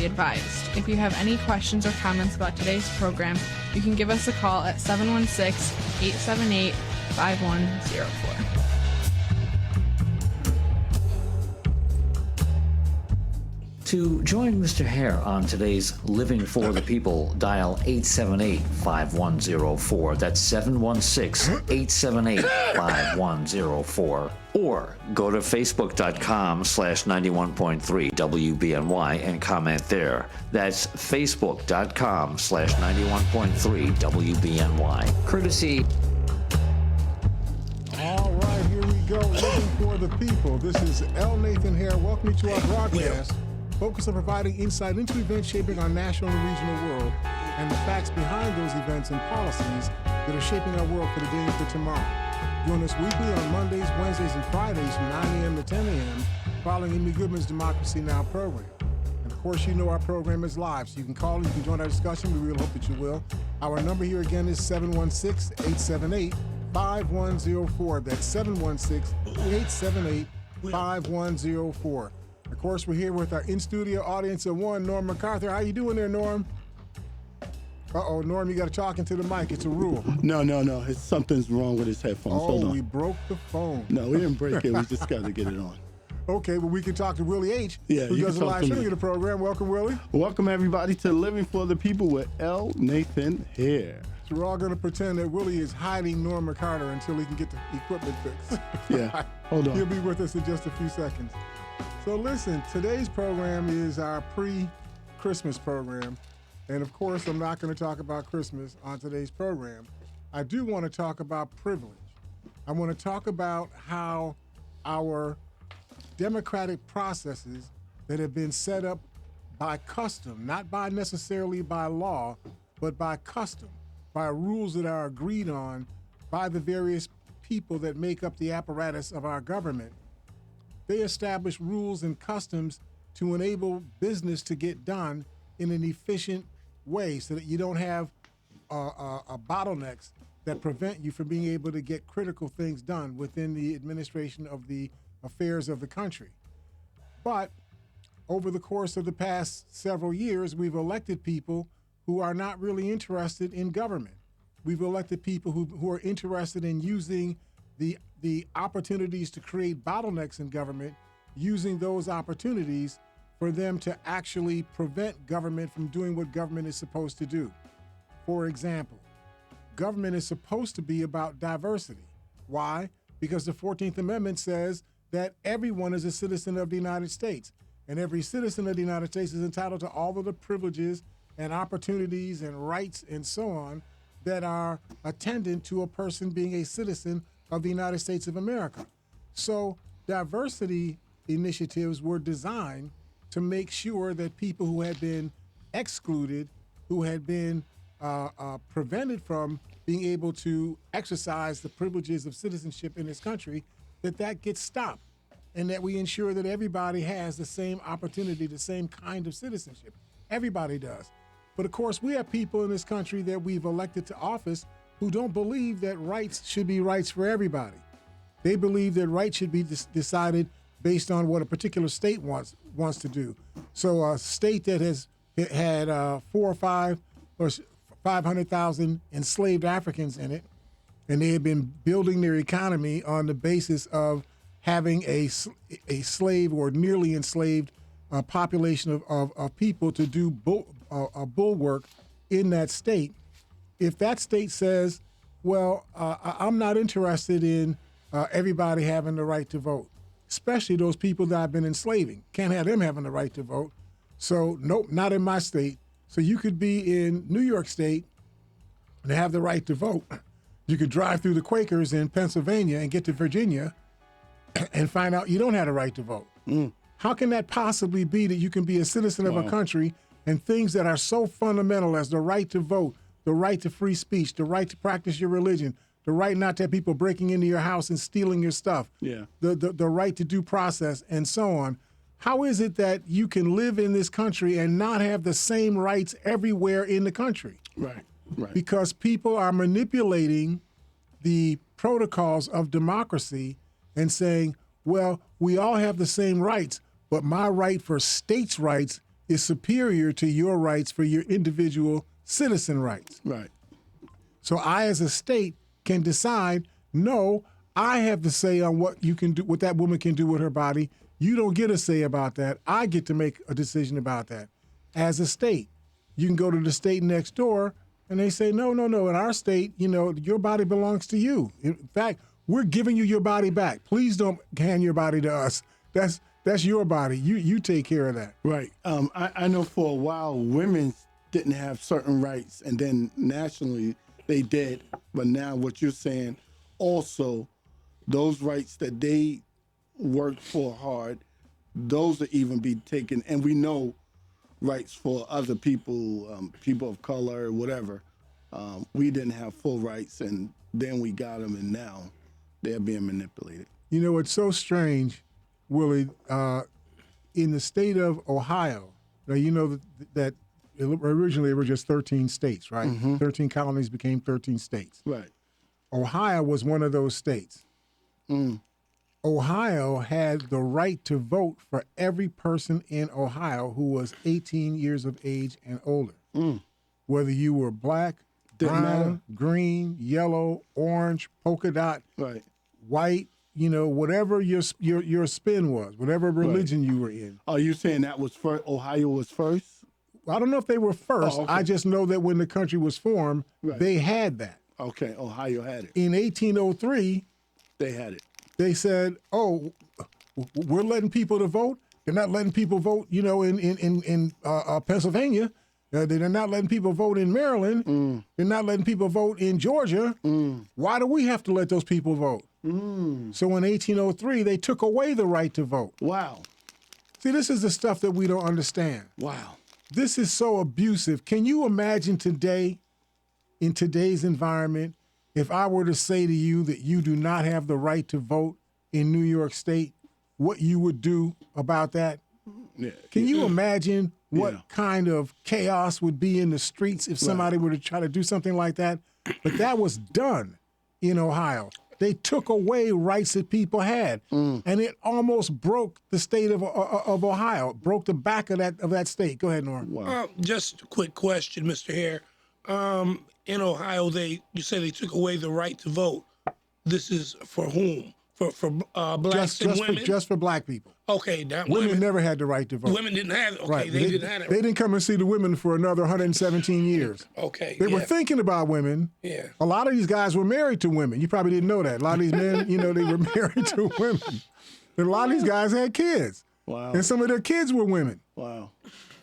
advised. If you have any questions or comments about today's program, you can give us a call at 716-878-5104. To join Mr. Hare on today's Living for the People, dial 878-5104. That's 716-878-5104. Or go to facebook.com/91.3 WBNY and comment there. That's facebook.com/91.3 WBNY. Courtesy. All right, here we go. Living for the People. This is L. Nathan Hare. Welcome to our broadcast. Focus on providing insight into events shaping our national and regional world and the facts behind those events and policies that are shaping our world for today and for tomorrow. Join us weekly on Mondays, Wednesdays, and Fridays from 9 a.m. to 10 a.m. following Amy Goodman's Democracy Now! Program. And of course, you know our program is live, so you can call and you can join our discussion. We really hope that you will. Our number here again is 716-878-5104. That's 716-878-5104. Of course, we're here with our in-studio audience of one, Norm MacArthur. How you doing there, Norm? Uh-oh, Norm, you got to talk into the mic. It's a rule. No. Something's wrong with his headphones. Hold on. We broke the phone. No, we didn't break it. We just got to get it on. Okay, well, we can talk to Willie H., who you does a can talk live to streaming me. of the program. Welcome, Willie. Welcome, everybody, to Living for the People with L. Nathan Hare. So we're all going to pretend that Willie is hiding Norm MacArthur until he can get the equipment fixed. Yeah, hold on. He'll be with us in just a few seconds. So listen, today's program is our pre-Christmas program. And of course, I'm not going to talk about Christmas on today's program. I do want to talk about privilege. I want to talk about how our democratic processes that have been set up by custom, not by necessarily by law, but by custom, by rules that are agreed on by the various people that make up the apparatus of our government. They establish rules and customs to enable business to get done in an efficient way so that you don't have bottlenecks that prevent you from being able to get critical things done within the administration of the affairs of the country. But over the course of the past several years, we've elected people who are not really interested in government. We've elected people who are interested in using the opportunities to create bottlenecks in government, using those opportunities for them to actually prevent government from doing what government is supposed to do. For example, government is supposed to be about diversity. Why? Because the 14th Amendment says that everyone is a citizen of the United States, and every citizen of the United States is entitled to all of the privileges and opportunities and rights and so on that are attendant to a person being a citizen of the United States of America. So diversity initiatives were designed to make sure that people who had been excluded, who had been prevented from being able to exercise the privileges of citizenship in this country, that gets stopped, and that we ensure that everybody has the same opportunity, the same kind of citizenship. Everybody does. But of course, we have people in this country that we've elected to office who don't believe that rights should be rights for everybody. They believe that rights should be decided based on what a particular state wants to do. So a state that has had 4 or 5 or 500,000 enslaved Africans in it, and they have been building their economy on the basis of having a slave or nearly enslaved population of people to do bull work in that state. If that state says, well, I'm not interested in everybody having the right to vote, especially those people that I've been enslaving, can't have them having the right to vote. So nope, not in my state. So you could be in New York State and have the right to vote. You could drive through the Quakers in Pennsylvania and get to Virginia and find out you don't have the right to vote. How can that possibly be that you can be a citizen of a country and things that are so fundamental as the right to vote, the right to free speech, the right to practice your religion, the right not to have people breaking into your house and stealing your stuff, the right to due process, and so on. How is it that you can live in this country and not have the same rights everywhere in the country? Right. Because people are manipulating the protocols of democracy and saying, well, we all have the same rights, but my right for states' rights is superior to your rights for your individual citizen rights. Right. So I, as a state, can decide, no, I have the say on what you can do, what that woman can do with her body. You don't get a say about that. I get to make a decision about that. As a state, you can go to the state next door and they say, no. In our state, your body belongs to you. In fact, we're giving you your body back. Please don't hand your body to us. That's your body. You take care of that. Right. I know for a while women didn't have certain rights, and then nationally they did. But now what you're saying, also, those rights that they worked for hard, those will even be taken. And we know rights for other people, people of color, whatever. We didn't have full rights, and then we got them, and now they're being manipulated. You know, it's so strange, Willie, in the state of Ohio, now you know that originally it were just 13 states, right? 13 colonies became 13 states. Right. Ohio was one of those states. Ohio had the right to vote for every person in Ohio who was 18 years of age and older. Whether you were black, Didn't brown, matter. green, yellow, orange, polka dot, Right. white, whatever your spin was, whatever religion you were in. Are you saying that was first? Ohio was first? I don't know if they were first. Oh, okay. I just know that when the country was formed, Right. they had that. Okay, Ohio had it. In 1803, They had it. they said, "Oh, we're letting people to vote. They're not letting people vote, in Pennsylvania. They're not letting people vote in Maryland. They're not letting people vote in Georgia. Why do we have to let those people vote?" So in 1803, they took away the right to vote. Wow. See, this is the stuff that we don't understand. Wow. This is so abusive. Can you imagine today, in today's environment, if I were to say to you that you do not have the right to vote in New York State, what you would do about that? Yeah. Can you imagine what Yeah. kind of chaos would be in the streets if somebody were to try to do something like that? But that was done in Ohio. They took away rights that people had, and it almost broke the state of Ohio. It broke the back of that state. Go ahead, Nora. Just a quick question, Mr. Hare. In Ohio, you say they took away the right to vote. This is for whom? For blacks and women? Just for black people. Okay, now Women never had the right to vote. women didn't have it. Okay, Right. they didn't have it. They didn't come and see the women for another 117 years. Okay, They were thinking about women. Yeah. A lot of these guys were married to women. You probably didn't know that. A lot of these men, they were married to women. And a lot of these guys had kids. Wow. And some of their kids were women. Wow.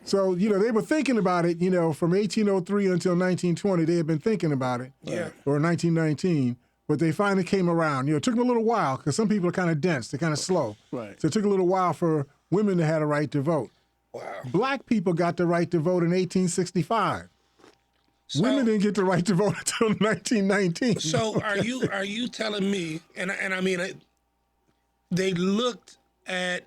So, they were thinking about it, from 1803 until 1920. They had been thinking about it. Yeah. Or 1919. But they finally came around. It took them a little while because some people are kind of dense. They're kind of slow. Right. So it took a little while for women to have a right to vote. Wow. Black people got the right to vote in 1865. So, Women didn't get the right to vote until 1919. So are you telling me? And I mean, they looked at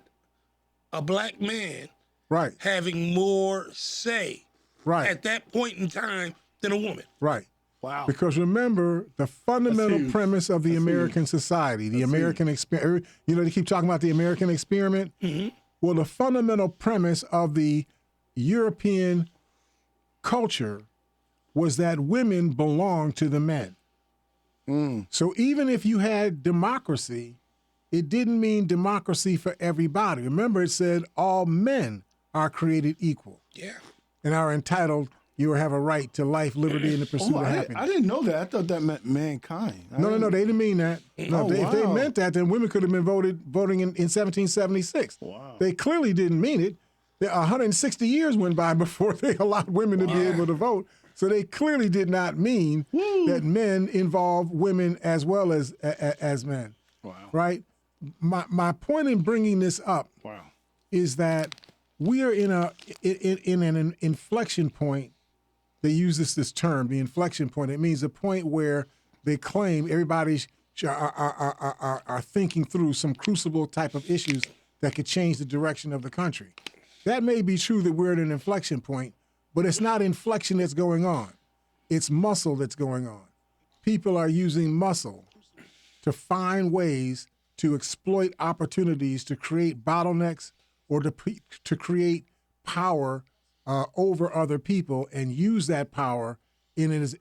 a black man Right, having more say right, at that point in time than a woman. right. Wow. Because remember, the fundamental huge. premise of the American society, the American experience, they keep talking about the American experiment. Well, the fundamental premise of the European culture was that women belonged to the men. So even if you had democracy, it didn't mean democracy for everybody. Remember, it said all men are created equal Yeah. and are entitled. You have a right to life, liberty, and the pursuit of I happiness. didn't know that. I thought that meant mankind. No, they didn't mean that. No, Oh, if they wow. meant that, then women could have been voting in 1776. Wow. They clearly didn't mean it. 160 years went by before they allowed women to be able to vote. So they clearly did not mean that men involve women as well as men. Wow. Right? My point in bringing this up Wow. is that we are in an inflection point. They use this term, the inflection point. It means the point where they claim everybody are thinking through some crucible type of issues that could change the direction of the country. That may be true that we're at an inflection point, but it's not inflection that's going on. It's muscle that's going on. People are using muscle to find ways to exploit opportunities to create bottlenecks or to create power over other people and use that power in as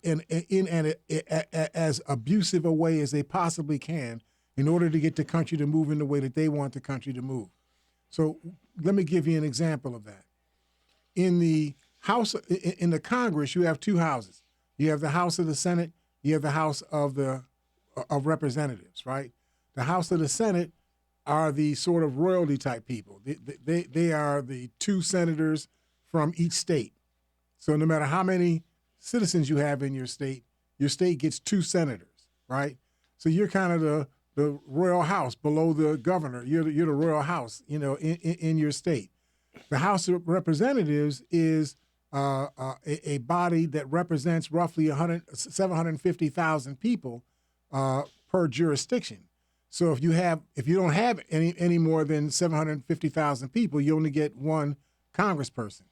abusive a way as they possibly can in order to get the country to move in the way that they want the country to move. So let me give you an example of that. In the Congress, you have two houses. You have the House of the Senate. You have the House of Representatives, right? The House of the Senate are the sort of royalty type people. They are the two senators from each state. So no matter how many citizens you have in your state gets two senators, right? So you're kind of the royal house below the governor. You're the royal house, in your state. The House of Representatives is a body that represents roughly 750,000 people per jurisdiction. So if you don't have any more than 750,000 people, you only get one congressperson.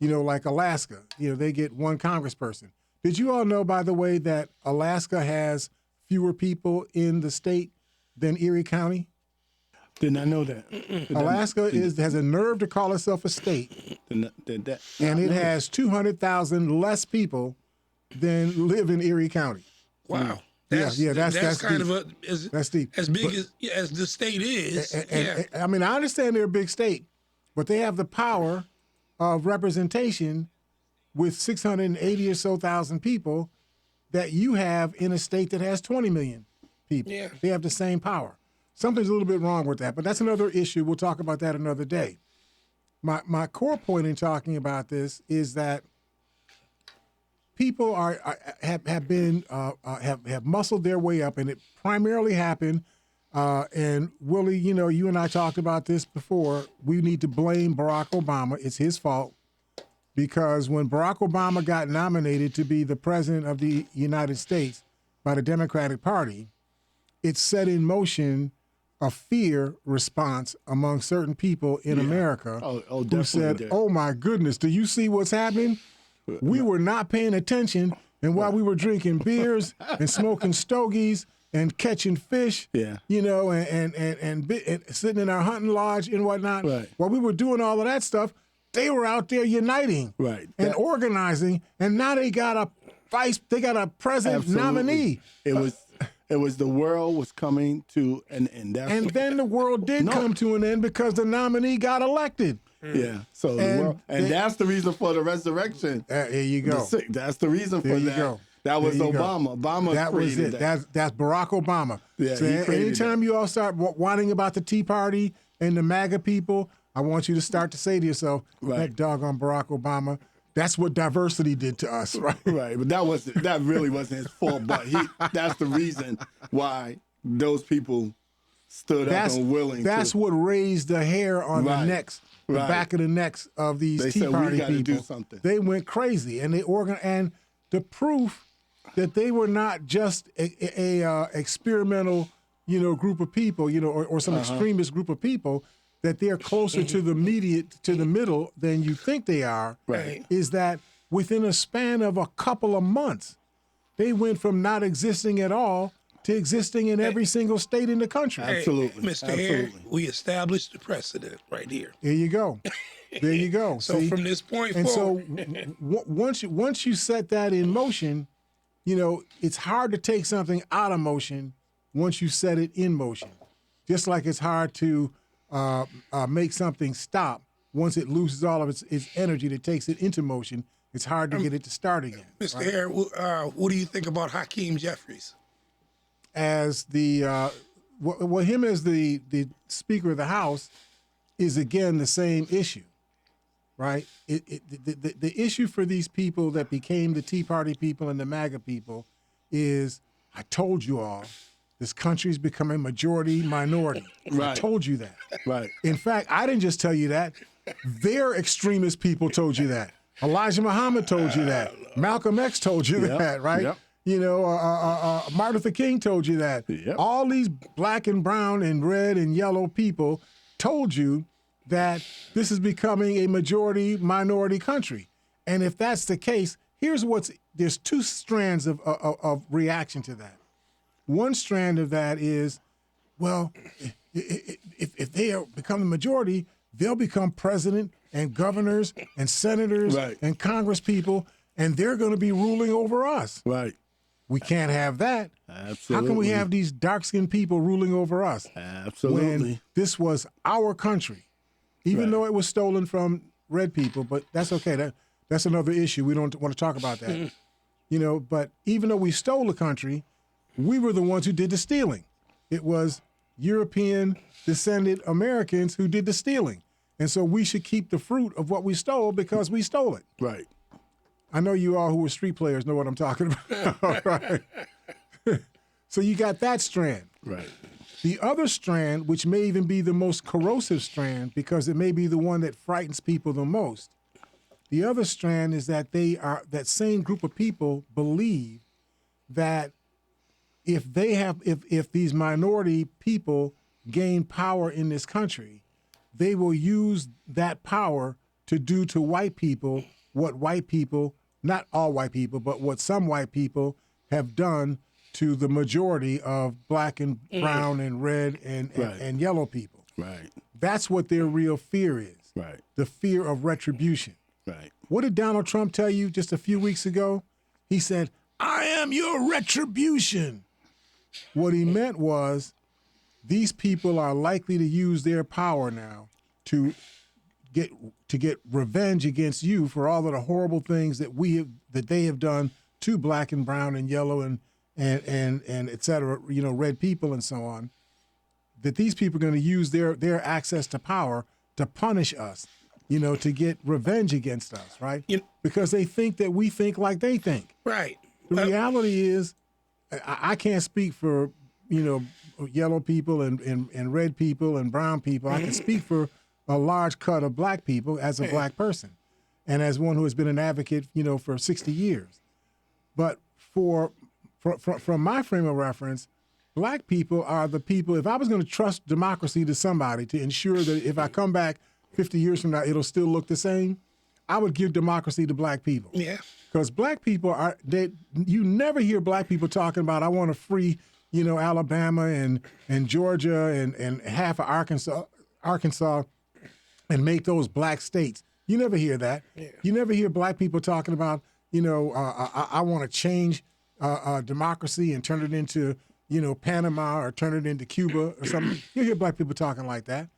Like Alaska, they get one congressperson. Did you all know, by the way, that Alaska has fewer people in the state than Erie County? Did not know that. Alaska has a nerve to call itself a state, and it has 200,000 less people than live in Erie County. Wow. That's kind deep. of that's deep. As big as the state is. I mean, I understand they're a big state, but they have the power of representation with 680 or so thousand people that you have in a state that has 20 million people. Yeah. They have the same power. Something's a little bit wrong with that, but that's another issue. We'll talk about that another day. My core point in talking about this is that people have muscled their way up, and it primarily happened. And Willie, you and I talked about this before. We need to blame Barack Obama. It's his fault, because when Barack Obama got nominated to be the president of the United States by the Democratic Party, it set in motion a fear response among certain people in America who said, "Oh my goodness, do you see what's happening? We were not paying attention, and while we were drinking beers and smoking stogies and catching fish, and sitting in our hunting lodge and whatnot, while we were doing all of that stuff, they were out there uniting and organizing, and now they got a president nominee." It was the world was coming to an end. Then the world did come to an end because the nominee got elected. Yeah. So that's the reason for the resurrection. There you go. That's the reason for there you that. Go. That was there Obama. Obama that created was it. that. That's Barack Obama. Yeah, so he created anytime you all start whining about the Tea Party and the MAGA people, I want you to start to say to yourself, that doggone Barack Obama, that's what diversity did to us, right? Right, but that really wasn't his fault. But that's the reason why those people stood up and willing. That's what raised the hair on the necks, the back of the necks of these Tea Party people. Do something. They went crazy, and they organized. And the proof that they were not just a experimental, group of people, or some extremist group of people, that they're closer to the middle than you think they are, is that within a span of a couple of months, they went from not existing at all to existing in every single state in the country. Absolutely. Mr. Hare, we established the precedent right here. There you go. There you go. So See? from this point and forward. So once you set that in motion, it's hard to take something out of motion once you set it in motion. Just like it's hard to make something stop once it loses all of its energy that takes it into motion. It's hard to get it to start again. Mr. Hare, what do you think about Hakeem Jeffries? As him as the Speaker of the House is again the same issue, right? The issue for these people that became the Tea Party people and the MAGA people is, I told you all, this country's becoming majority minority. I told you that. Right. In fact, I didn't just tell you that. Their extremist people told you that. Elijah Muhammad told you that. Malcolm X told you that, right? Yep. Martin Luther King told you that. Yep. All these black and brown and red and yellow people told you that this is becoming a majority minority country. And if that's the case, there's two strands of reaction to that. One strand of that is, well, if they become the majority, they'll become president and governors and senators Right. and congress people, and they're going to be ruling over us. Right. We can't have that. Absolutely. How can we have these dark-skinned people ruling over us Absolutely. when this was our country, even Right. though it was stolen from red people? But that's okay. That's another issue. We don't want to talk about that. But even though we stole the country, we were the ones who did the stealing. It was European descended Americans who did the stealing. And so we should keep the fruit of what we stole because we stole it. Right. I know you all who are street players know what I'm talking about. Right? So you got that strand. Right. The other strand, which may even be the most corrosive strand because it may be the one that frightens people the most. The other strand is that that same group of people believe that if these minority people gain power in this country, they will use that power to do to white people what white people, not all white people, but what some white people have done to the majority of black and brown and red and yellow people. Right. That's what their real fear is. Right. The fear of retribution. Right. What did Donald Trump tell you just a few weeks ago? He said, "I am your retribution." What he meant was these people are likely to use their power now to get revenge against you for all of the horrible things that they have done to black and brown and yellow and et cetera, red people and so on. That these people are going to use their access to power to punish us, to get revenge against us, right? Because they think that we think like they think. Right. The reality is, I can't speak for, yellow people and red people and brown people. I can speak for a large cut of black people as a black person and as one who has been an advocate, for 60 years. But from my frame of reference, black people are the people, if I was going to trust democracy to somebody to ensure that if I come back 50 years from now, it'll still look the same, I would give democracy to black people. Yeah. Because black people you never hear black people talking about, I want to free, Alabama and Georgia and half of Arkansas and make those black states. You never hear that. Yeah. You never hear black people talking about, I want to change democracy and turn it into, Panama or turn it into Cuba or something. You hear black people talking like that.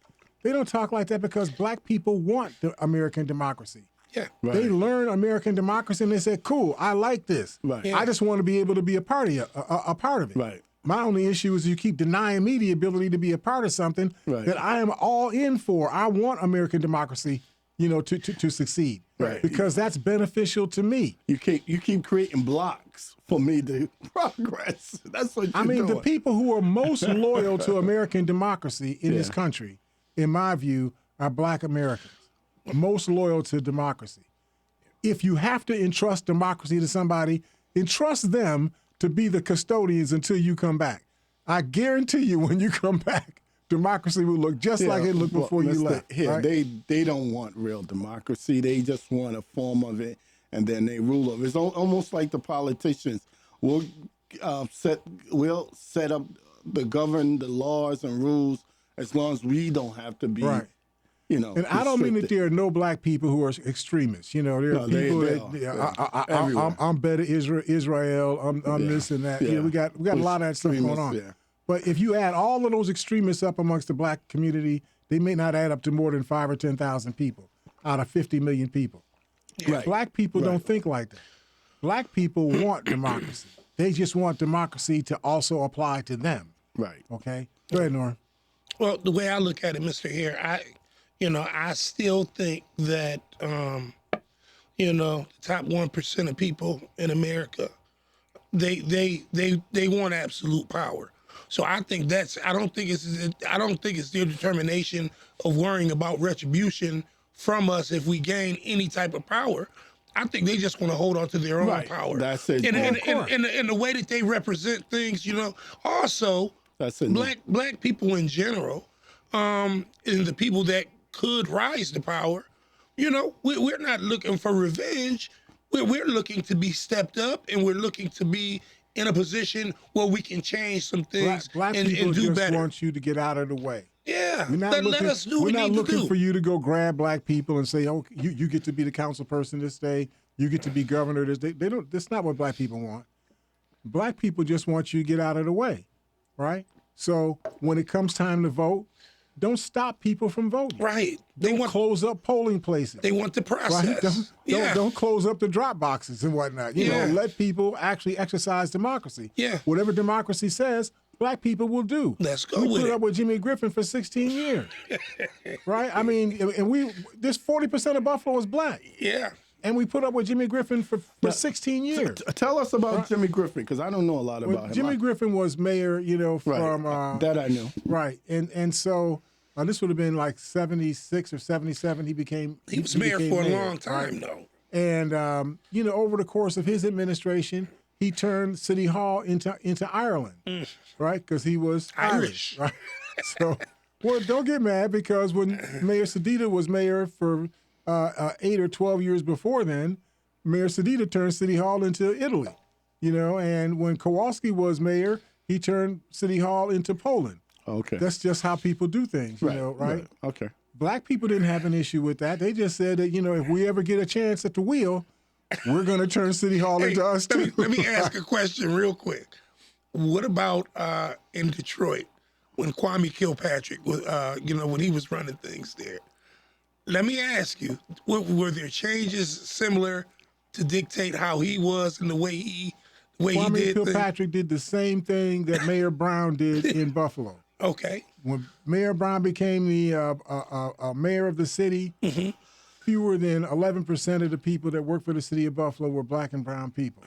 They don't talk like that because black people want the American democracy. Yeah. Right. They learn American democracy and they say, cool, I like this. Right. I just want to be able to be a part of it. Right. My only issue is you keep denying me the ability to be a part of something that I am all in for. I want American democracy, to succeed. Right. Because that's beneficial to me. You keep creating blocks for me to progress. That's what you're doing. The people who are most loyal to American democracy in this country, in my view, are black Americans. Most loyal to democracy. If you have to entrust democracy to somebody, entrust them to be the custodians until you come back. I guarantee you when you come back, democracy will look just like it looked before you left. Right? They don't want real democracy. They just want a form of it, and then they rule over it. It's almost like the politicians will set up govern the laws and rules as long as we don't have to be. Right. And I don't mean that there are no black people who are extremists. There are people I'm better Israel. I'm this and that. We got a lot of that stuff going on. Yeah. But if you add all of those extremists up amongst the black community, they may not add up to more than 5,000 or 10,000 people out of 50 million people. Right. Black people don't think like that. Black people want democracy. They just want democracy to also apply to them. Right. Okay. Go ahead, Norm. Well, the way I look at it, Mr. Hare, I still think that, the top 1% of people in America, they want absolute power. So I think I don't think it's their determination of worrying about retribution from us if we gain any type of power. I think they just want to hold on to their own power. That's it. And the way that they represent things, also that's it. Black people in general, and the people that could rise to power, we're not looking for revenge. We're looking to be stepped up, and we're looking to be in a position where we can change some things Black and people do just better. want you to get out of the way. Yeah, We're not let us do what we're we not need to looking do. for you to go grab black people and say, "Oh, you get to be the council person this day. You get to be governor this day." They don't. That's not what black people want. Black people just want you to get out of the way, right? So when it comes time to vote, don't stop people from voting. Right. They Don't want close up polling places. they want the process. Right? Don't close up the drop boxes and whatnot. You know, let people actually exercise democracy. Yeah. Whatever democracy says, black people will do. Let's go we with put it. up with Jimmy Griffin for 16 years. Right? I mean, and this 40% of Buffalo is black. Yeah. And we put up with Jimmy Griffin for 16 years. Tell us about Jimmy Griffin, because I don't know a lot about him. Jimmy Griffin was mayor, you know, from that I knew. Right. And so this would have been like 76 or 77. He was mayor became for a mayor, long time, right? though. And you know, over the course of his administration, he turned City Hall into Ireland, right? Because he was Irish, right? So, well, don't get mad, because when Mayor Sedita was mayor for 8 or 12 years before then, Mayor Sedita turned City Hall into Italy, you know. And when Kowalski was mayor, he turned City Hall into Poland. Okay. That's just how people do things, you know, right? Okay. Black people didn't have an issue with that. They just said that, you know, if we ever get a chance at the wheel, we're going to turn City Hall into us too. Let me ask a question real quick. What about in Detroit when Kwame Kilpatrick was, you know, when he was running things there? Let me ask you, were there changes similar to dictate how he was and the way he Kwame did Kilpatrick did the same thing that Mayor Brown did in Buffalo. Okay. When Mayor Brown became the mayor of the city, fewer than 11% of the people that work for the city of Buffalo were black and brown people.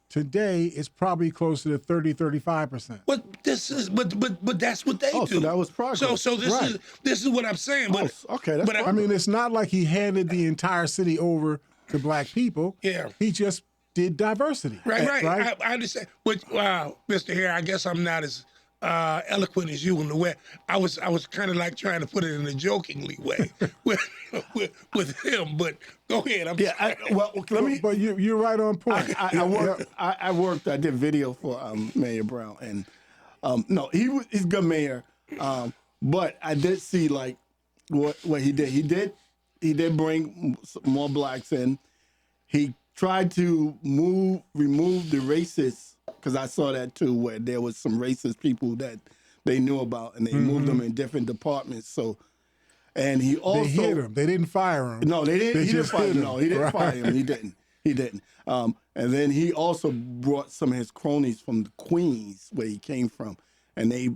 Today, it's probably closer to 30, 35%. But this is but that's what they do. So that was progress. So this is what I'm saying. But okay, that's I mean, it's not like he handed the entire city over to black people. Yeah. He just did diversity. Right. I understand. But Mr. Hare, I guess I'm not as eloquent as you in the way. I was kind of like trying to put it in a jokingly way with him. But go ahead. Let me. But you're right on point. I worked. I did video for Mayor Brown, and no, he's a good mayor. But I did see like what he did. He did bring more blacks in. He tried to remove the racists, because I saw that too, where there was some racist people that they knew about, and they moved them in different departments. So, and he also they hit him. They didn't fire him. No, they didn't. He didn't fire him. No, he didn't Right. fire him. He didn't. And then he also brought some of his cronies from the Queens, where he came from, and they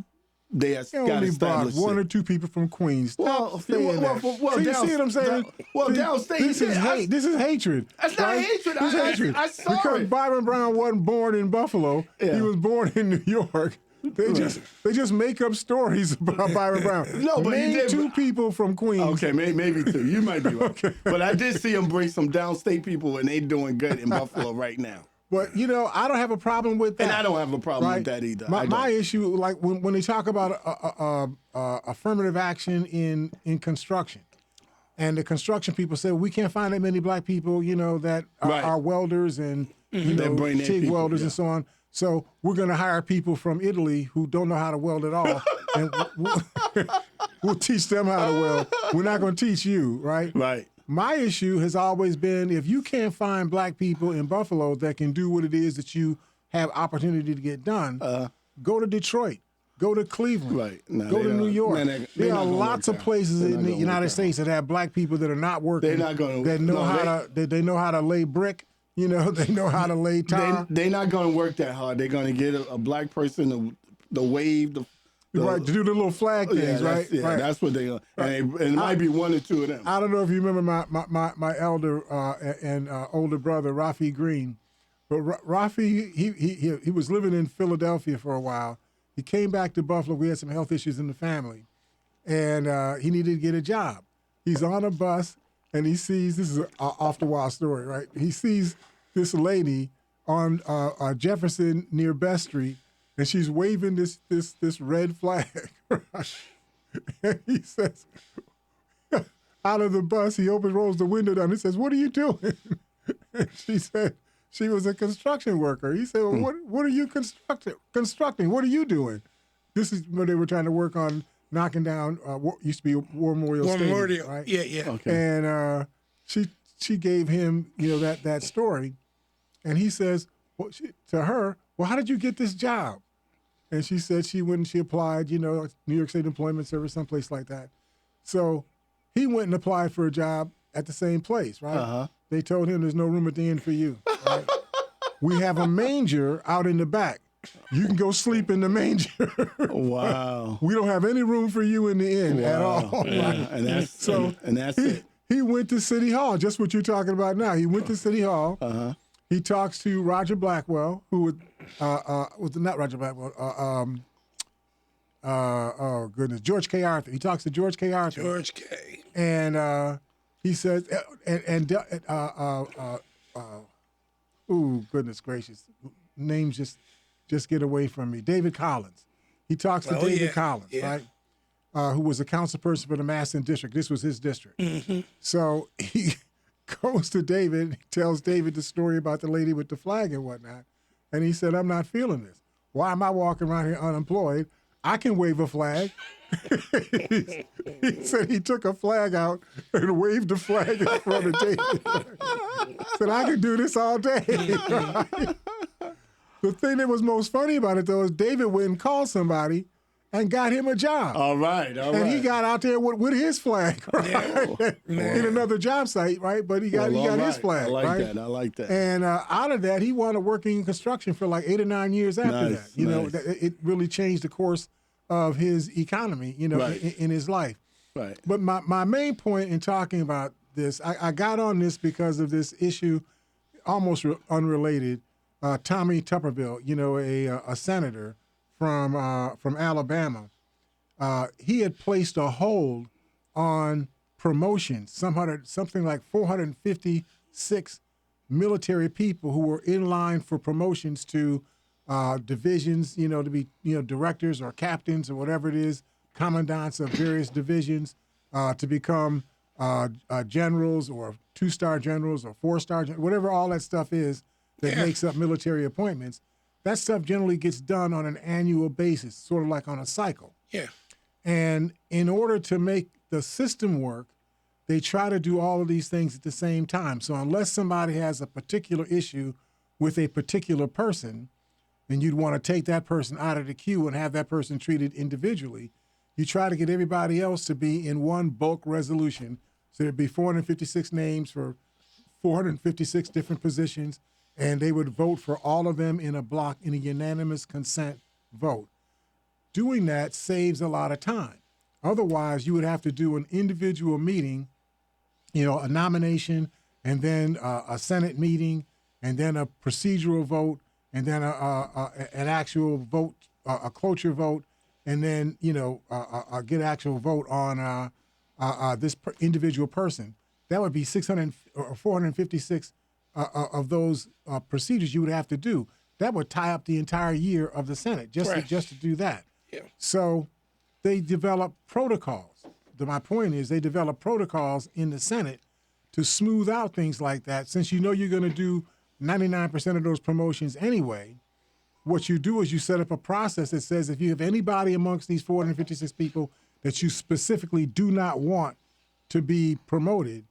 He got only brought established. one or two people from Queens. Stop saying that. You see what I'm saying? downstate. This is hate. This is hatred. That's not hatred. This is hatred. I saw because it. Byron Brown wasn't born in Buffalo. Yeah. He was born in New York. They just make up stories about Byron Brown. No, but he Name did. two people from Queens. Okay, maybe two. You might be right. But I did see him bring some downstate people, and they doing good in Buffalo right now. But, you know, I don't have a problem with that. And I don't have a problem with that either. My issue, like when they talk about affirmative action in construction, and the construction people say, we can't find that many black people, you know, that are welders and, you know, bring their TIG people, welders and so on. So we're going to hire people from Italy who don't know how to weld at all. And we'll teach them how to weld. We're not going to teach you, right? Right. My issue has always been, if you can't find black people in Buffalo that can do what it is that you have opportunity to get done, go to Detroit, go to Cleveland, Right. No, go to New York. There are not lots of places in the United States that have black people that are not working. They're not gonna- that know no, how to they know how to lay brick. You know, they know how to lay tar. They're not going to work that hard. They're going to get a black person to wave the right, to do the little flag things, right? Right. That's what they are. And it might be one or two of them. I don't know if you remember my elder and older brother, Rafi Green. But Rafi, he was living in Philadelphia for a while. He came back to Buffalo. We had some health issues in the family. And he needed to get a job. He's on a bus, and he sees, this is an off-the-wall story, right? He sees this lady on Jefferson near Best Street, and she's waving this red flag. Right? And he says, out of the bus, he rolls the window down. He says, "What are you doing?" And she said she was a construction worker. He said, "Well, what are you constructing? What are you doing?" This is when they were trying to work on knocking down used to be War Memorial War Stadium, Memorial. right? Yeah. Okay. And she gave him, that story, and he says to her, "Well, how did you get this job?" And she said she went and she applied, New York State Employment Service, someplace like that. So he went and applied for a job at the same place, right? Uh-huh. They told him there's no room at the inn for you. Right? We have a manger out in the back. You can go sleep in the manger. Wow. We don't have any room for you in the inn at Wow. all. Yeah. Right? And that's So and that's it. He went to City Hall, just what you're talking about now. He went to City Hall. Uh-huh. He talks to Roger Blackwell, who was not Roger Blackwell. Oh goodness, George K. Arthur. He talks to George K. Arthur. George K. And he says, ooh, goodness gracious, names just get away from me. David Collins. He talks to David Collins, right? Who was a council person for the Masson district. This was his district. Mm-hmm. So he goes to David, tells David the story about the lady with the flag and whatnot. And he said, "I'm not feeling this. Why am I walking around here unemployed? I can wave a flag." He said he took a flag out and waved the flag in front of David. Said, "I can do this all day." Right? The thing that was most funny about it, though, is David went and called somebody and got him a job. All right. And he got out there with his flag, right? In another job site, right? But he got his flag, right? I like that. And out of that, he wound up working in construction for like 8 or 9 years after that. Nice. It really changed the course of his economy, Right. in his life. Right. But my main point in talking about this, I got on this because of this issue, almost unrelated. Tommy Tuberville, a senator from Alabama, he had placed a hold on promotions. Something like 456 military people who were in line for promotions to divisions, to be directors or captains or whatever it is, commandants of various divisions, to become generals or 2-star generals or 4-star generals, whatever all that stuff is that makes up military appointments. That stuff generally gets done on an annual basis, sort of like on a cycle. Yeah. And in order to make the system work, they try to do all of these things at the same time. So unless somebody has a particular issue with a particular person, then you'd want to take that person out of the queue and have that person treated individually. You try to get everybody else to be in one bulk resolution. So there'd be 456 names for 456 different positions, and they would vote for all of them in a block in a unanimous consent vote. Doing that saves a lot of time. Otherwise, you would have to do an individual meeting, a nomination, and then a Senate meeting, and then a procedural vote, and then an actual vote, a cloture vote, and then get actual vote on this individual person. That would be 600 or 456 of those procedures you would have to do. That would tie up the entire year of the Senate just to do that. Yeah. So they develop protocols. My point is they develop protocols in the Senate to smooth out things like that. Since you're going to do 99% of those promotions anyway, what you do is you set up a process that says if you have anybody amongst these 456 people that you specifically do not want to be promoted,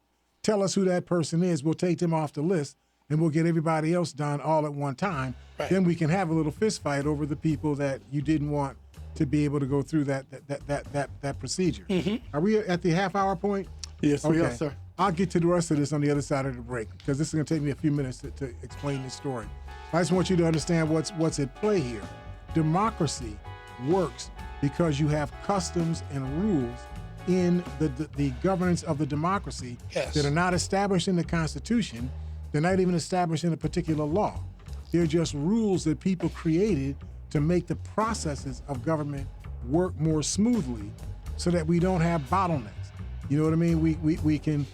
tell us who that person is. We'll take them off the list, and we'll get everybody else done all at one time. Right. Then we can have a little fist fight over the people that you didn't want to be able to go through that procedure. Mm-hmm. Are we at the half-hour point? Yes, we are, sir. I'll get to the rest of this on the other side of the break because this is going to take me a few minutes to explain this story. I just want you to understand what's at play here. Democracy works because you have customs and rules in the governance of the democracy that are not established in the Constitution. They're not even established in a particular law. They're just rules that people created to make the processes of government work more smoothly so that we don't have bottlenecks. You know what I mean? We can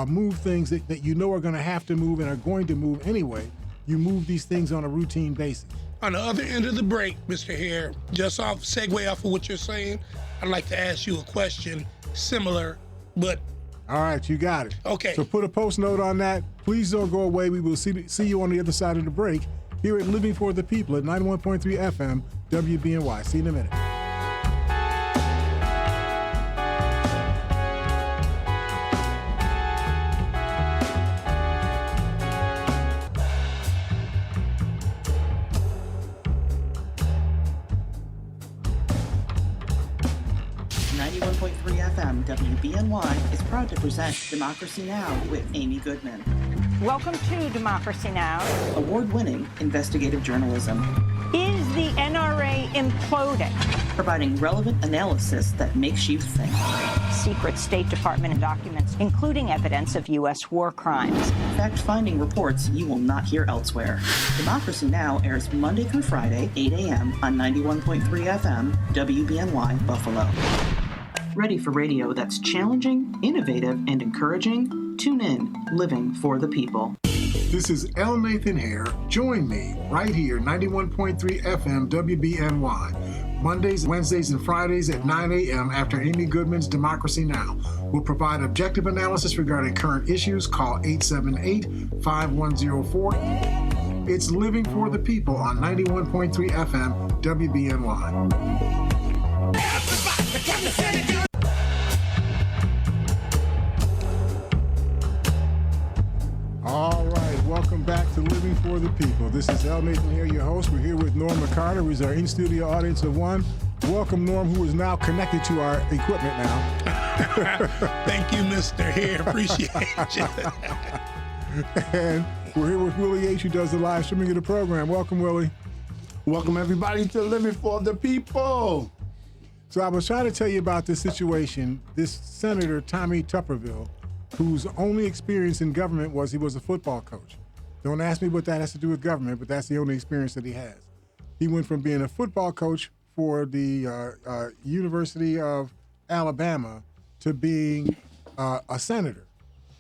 move things that are going to have to move and are going to move anyway. You move these things on a routine basis. On the other end of the break, Mr. Hare, segue off of what you're saying, I'd like to ask you a question similar, but... All right, you got it. Okay. So put a post note on that. Please don't go away. We will see you on the other side of the break here at Living for the People at 91.3 FM, WBNY. See you in a minute. WBNY is proud to present Democracy Now! With Amy Goodman. Welcome to Democracy Now! Award-winning investigative journalism. Is the NRA imploding? Providing relevant analysis that makes you think. Secret State Department documents, including evidence of U.S. war crimes. Fact-finding reports you will not hear elsewhere. Democracy Now! Airs Monday through Friday, 8 a.m. on 91.3 FM, WBNY, Buffalo. Ready for radio that's challenging, innovative, and encouraging? Tune in, Living for the People. This is L. Nathan Hare. Join me right here, 91.3 FM WBNY. Mondays, Wednesdays, and Fridays at 9 a.m. after Amy Goodman's Democracy Now! We'll provide objective analysis regarding current issues. Call 878-5104. It's Living for the People on 91.3 FM WBNY. All right, welcome back to Living for the People. This is L. Nathan here, your host. We're here with Norm McCarter, who's our in-studio audience of one. Welcome, Norm, who is now connected to our equipment now. Thank you, Mr. Hare. Appreciate you. And we're here with Willie H., who does the live streaming of the program. Welcome, Willie. Welcome, everybody, to Living for the People. So I was trying to tell you about this situation. This Senator Tommy Tuberville, whose only experience in government was he was a football coach. Don't ask me what that has to do with government, but that's the only experience that he has. He went from being a football coach for the University of Alabama to being a senator.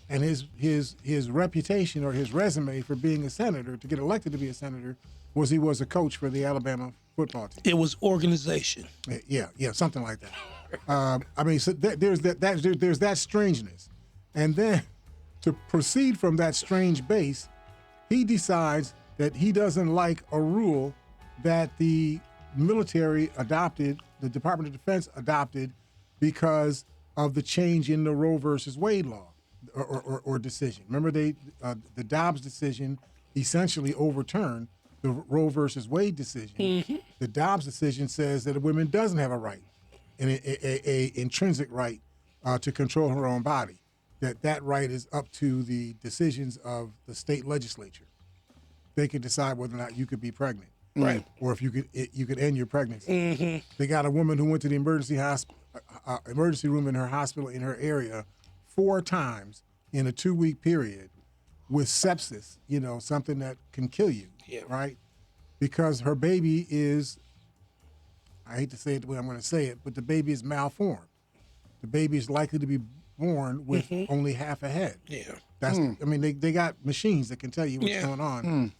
And his reputation or his resume for being a senator, to get elected to be a senator, was he was a coach for the Alabama football team. It was organization. Yeah, something like that. I mean, so there's that strangeness. And then to proceed from that strange base, he decides that he doesn't like a rule that the military adopted, the Department of Defense adopted, because of the change in the Roe versus Wade law or decision. Remember, the Dobbs decision essentially overturned the Roe versus Wade decision. Mm-hmm. The Dobbs decision says that a woman doesn't have a right, a intrinsic right to control her own body. That right is up to the decisions of the state legislature. They can decide whether or not you could be pregnant, right? Or if you could end your pregnancy. Mm-hmm. They got a woman who went to the emergency room in her hospital in her area 4 times in a 2-week period with sepsis. Something that can kill you, right? Because her baby is, I hate to say it the way I'm going to say it, but the baby is malformed. The baby is likely to be born with only half a head. Yeah, I mean, they got machines that can tell you what's going on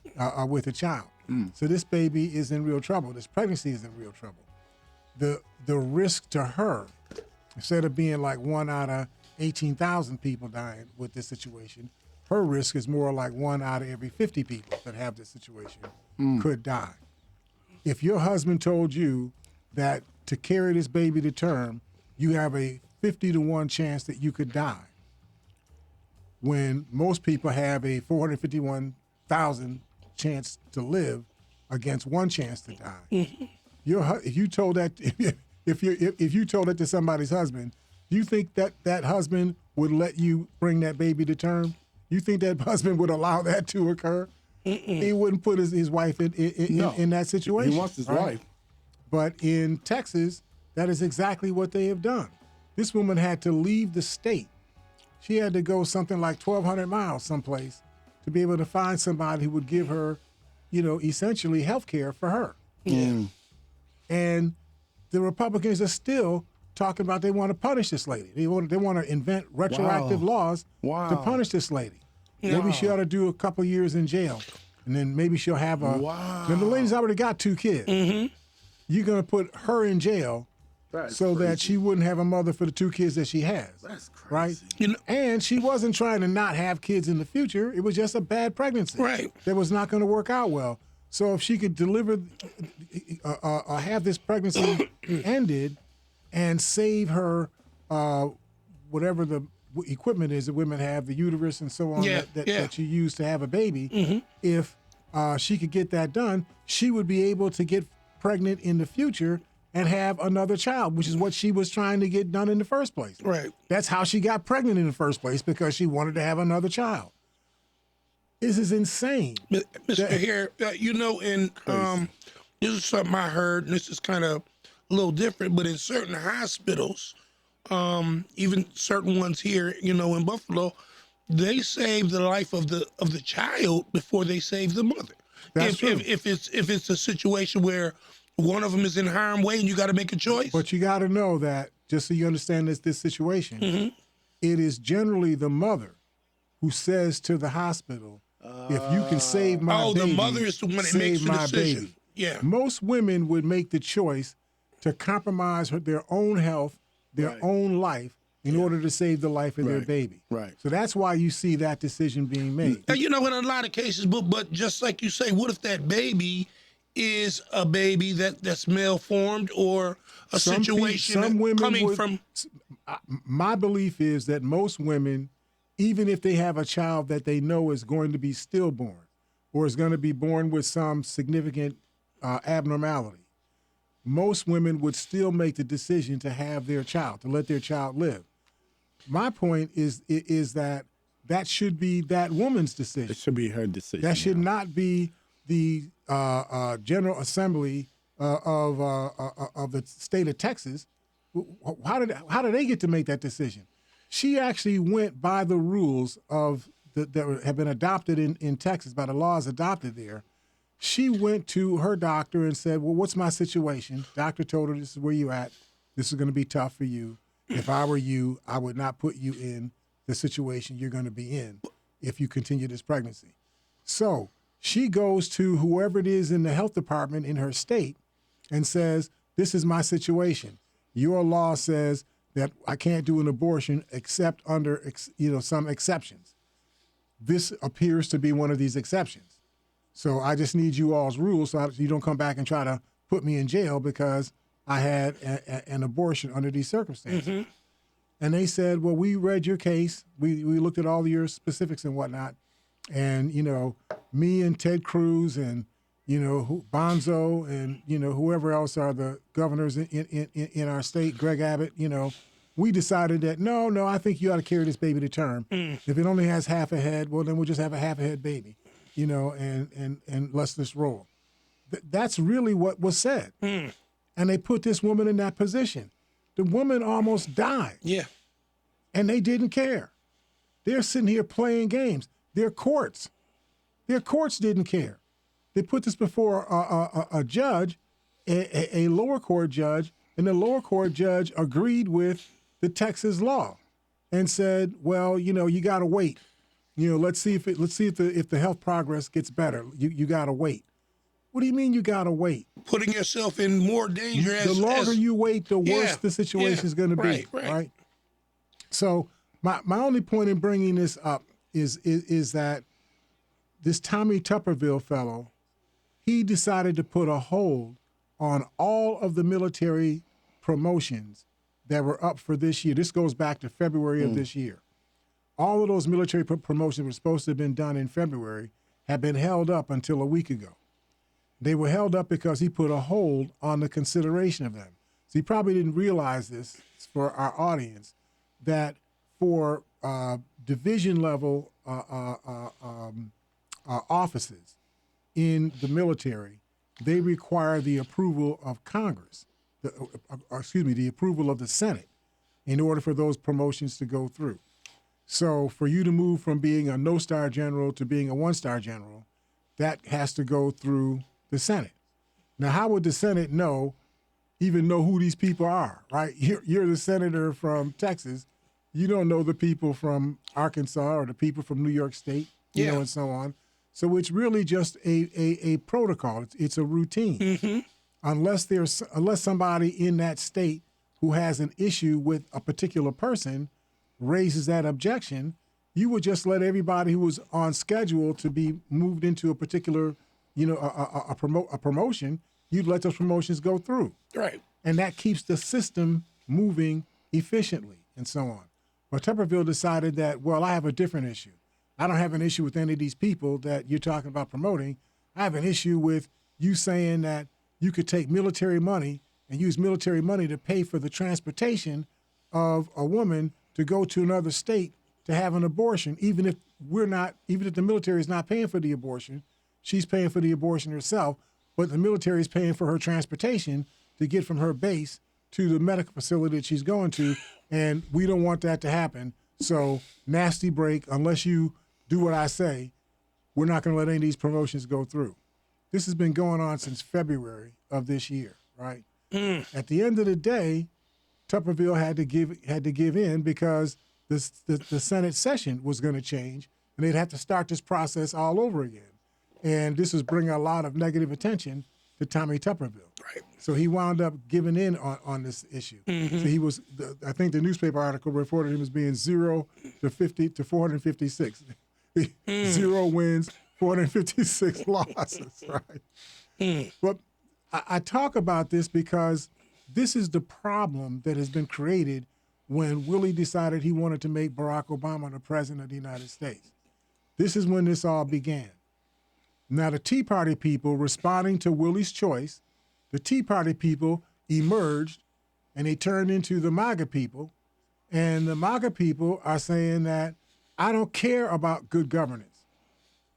with a child. So this baby is in real trouble. This pregnancy is in real trouble. The risk to her, instead of being like 1 out of 18,000 people dying with this situation, her risk is more like 1 out of every 50 people that have this situation could die. If your husband told you that to carry this baby to term, you have a 50-to-1 chance that you could die, when most people have a 451,000 chance to live against 1 chance to die. Mm-hmm. If you told that to somebody's husband, do you think that husband would let you bring that baby to term? You think that husband would allow that to occur? Mm-mm. He wouldn't put his wife in that situation. He wants his wife. But in Texas, that is exactly what they have done. This woman had to leave the state. She had to go something like 1,200 miles someplace to be able to find somebody who would give her, essentially health care for her. Mm. And the Republicans are still talking about they want to punish this lady. They want to invent retroactive laws to punish this lady. Maybe she ought to do a couple years in jail, and then maybe she'll have a. Now the lady's already got 2 kids. Mm-hmm. You're going to put her in jail so that she wouldn't have a mother for the 2 kids that she has. That's crazy. Right? And she wasn't trying to not have kids in the future. It was just a bad pregnancy. Right. That was not going to work out well. So if she could deliver, have this pregnancy ended and save her whatever the equipment is that women have, the uterus and so on, that you use to have a baby, if she could get that done, she would be able to get pregnant in the future and have another child, which is what she was trying to get done in the first place. Right. That's how she got pregnant in the first place, because she wanted to have another child. This is insane. Mr. Hare, this is something I heard, and this is kind of a little different, but in certain hospitals, even certain ones here, in Buffalo, they save the life of the child before they save the mother. That's true. If it's a situation where one of them is in harm's way and you got to make a choice. But you got to know that, just so you understand this situation, it is generally the mother who says to the hospital, if you can save my baby, the mother is the one that save makes the my decision. baby. Yeah. Most women would make the choice to compromise their own health, their own life, in order to save the life of their baby. Right. So that's why you see that decision being made. In a lot of cases, but just like you say, what if that baby is a baby that's malformed, or a situation coming from? My belief is that most women, even if they have a child that they know is going to be stillborn or is going to be born with some significant abnormality, most women would still make the decision to have their child, to let their child live. My point is that should be that woman's decision. It should be her decision. That should not be the General Assembly of the state of Texas. How did they get to make that decision? She actually went by the rules that have been adopted in Texas, by the laws adopted there. She went to her doctor and said, well, what's my situation? Doctor told her, this is where you at. This is going to be tough for you. If I were you, I would not put you in the situation you're going to be in if you continue this pregnancy. So she goes to whoever it is in the health department in her state and says, this is my situation. Your law says that I can't do an abortion except under some exceptions. This appears to be one of these exceptions. So I just need you all's rules so you don't come back and try to put me in jail because I had an abortion under these circumstances. And they said, well, we read your case. We looked at all your specifics and whatnot. And, me and Ted Cruz and, Bonzo and, whoever else are the governors in our state, Greg Abbott, we decided that, no, I think you ought to carry this baby to term. If it only has half a head, well, then we'll just have a half a head baby, and let's just roll. That's really what was said. And they put this woman in that position. The woman almost died. Yeah. And they didn't care. They're sitting here playing games. Their courts didn't care. They put this before a judge, a lower court judge, and the lower court judge agreed with the Texas law and said, well, you got to wait. Let's see if the health progress gets better. You got to wait. What do you mean you got to wait? Putting yourself in more danger. The longer you wait, the worse the situation is going to be. Right. So my only point in bringing this up is that this Tommy Tupperville fellow, he decided to put a hold on all of the military promotions that were up for this year. This goes back to February of this year. All of those military promotions were supposed to have been done in February, have been held up until a week ago. They were held up because he put a hold on the consideration of them. So he probably didn't realize this, for our audience, that for division level offices in the military, they require the approval of Congress, the approval of the Senate, in order for those promotions to go through. So for you to move from being a no-star general to being a one-star general, that has to go through the Senate. Now, how would the Senate even know who these people are, right? You're the senator from Texas. You don't know the people from Arkansas or the people from New York State, and so on. So it's really just a protocol. It's a routine. Unless somebody in that state who has an issue with a particular person raises that objection, you would just let everybody who was on schedule to be moved into a particular, a promotion, you'd let those promotions go through. Right. And that keeps the system moving efficiently and so on. But Tupperville decided that, well, I have a different issue. I don't have an issue with any of these people that you're talking about promoting. I have an issue with you saying that you could take military money and use military money to pay for the transportation of a woman to go to another state to have an abortion, even if the military is not paying for the abortion, she's paying for the abortion herself, but the military is paying for her transportation to get from her base to the medical facility that she's going to, and we don't want that to happen. So, nasty break, unless you do what I say, we're not going to let any of these promotions go through. This has been going on since February of this year, right? At the end of the day, Tupperville had to give in because the Senate session was going to change, and they'd have to start this process all over again. And this was bringing a lot of negative attention to Tommy Tupperville. Right. So he wound up giving in on this issue. So he was, I think the newspaper article reported him as being 0 to 456. 0 wins, 456 losses, right? But I talk about this because this is the problem that has been created when Willie decided he wanted to make Barack Obama the president of the United States. This is when this all began. Now, the Tea Party people responding to Willie's choice, the Tea Party people emerged and they turned into the MAGA people. And the MAGA people are saying that I don't care about good governance.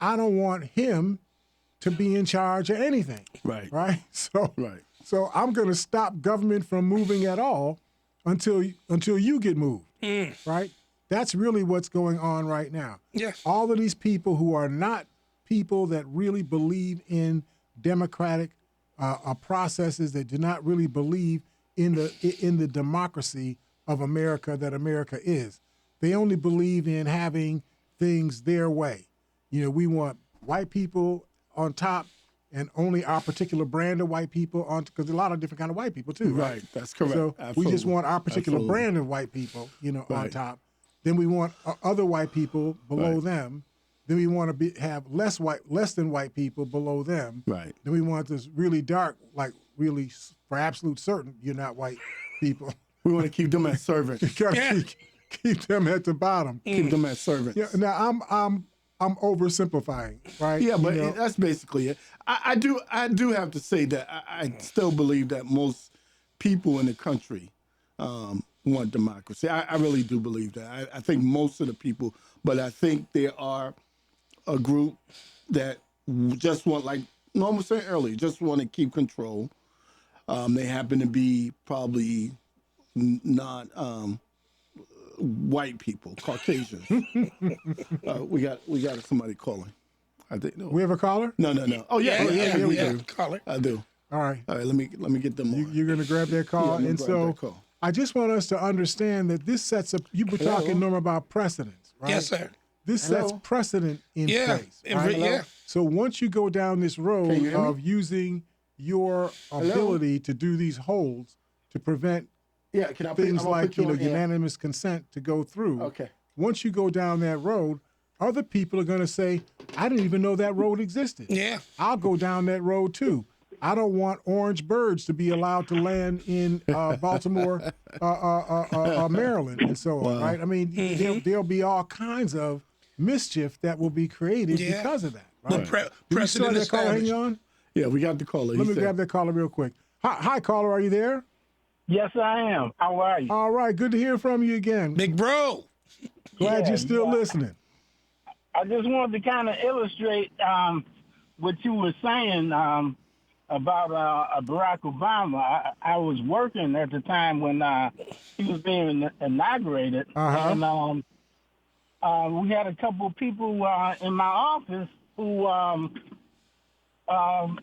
I don't want him to be in charge of anything. Right. Right? Right. So I'm going to stop government from moving at all until you get moved. Right? That's really what's going on right now. Yeah. All of these people who are not people that really believe in democratic processes, that do not really believe in the democracy of America that America is. They only believe in having things their way. You know, we want white people on top and only our particular brand of white people on, because there's a lot of different kind of white people too, right? Right, that's correct. So Absolutely. we just want our particular Absolutely. brand of white people, you know, on Right. top. Then we want other white people below Right. them. Then we want to have less than white people below them. Right. Then we want this really dark, like really for absolute certain you're not white people. We want to keep them as servants. You gotta keep them at the bottom. Keep them as servants. Yeah. Now I'm oversimplifying, right? Yeah, but You know, that's basically it. I do have to say that I still believe that most people in the country want democracy. I really do believe that. I think most of the people, but I think there are a group that just want, like Norma was saying earlier, just want to keep control. They happen to be probably not white people, Caucasians. We got somebody calling. I think no. we have a caller? No. Oh yeah, we do. Caller. I do. All right. All right, let me get them on. You're going to grab that call. Yeah, I'm gonna and grab so that call. I just want us to understand that this sets up, you were talking, Norma, about precedents, right? Yes, sir. This sets precedent in Yeah. place. And Right? yeah. So once you go down this Can road you hear me? of using your ability to do these holds to prevent Yeah, can I things I'm gonna like put you on air. unanimous consent to go through. Okay. Once you go down that road, other people are going to say, I didn't even know that road existed. Yeah. I'll go down that road too. I don't want orange birds to be allowed to land in Baltimore, Maryland, and so on, right? I mean, there'll be all kinds of mischief that will be created Yeah. because of that, The right? Do we still precedent have that caller hanging established. on? Yeah, we got the caller. Let He me said- grab that caller real quick. Hi, caller, are you there? Yes, I am. How are you? All right, good to hear from you again. Big bro. Glad Yeah, you're still yeah. listening. I just wanted to kind of illustrate what you were saying about Barack Obama. I was working at the time when he was being inaugurated, and we had a couple of people in my office who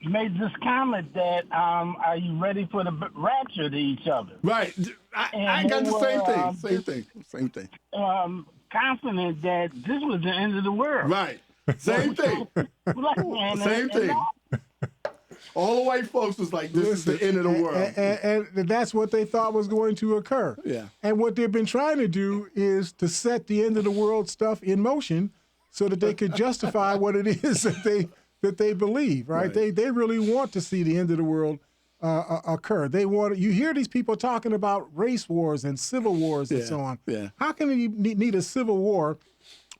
made this comment that, are you ready for the rapture to each other? Right. I And got the they same were, thing. Same thing. Confident that this was the end of the world. Right. Same thing. Same thing. All the white folks was like, this is the end of the world. And that's what they thought was going to occur. Yeah. And what they've been trying to do is to set the end of the world stuff in motion so that they could justify what it is that they believe, right? Right. They really want to see the end of the world occur. They want. You hear these people talking about race wars and civil wars and Yeah, so on. yeah. How can you need a civil war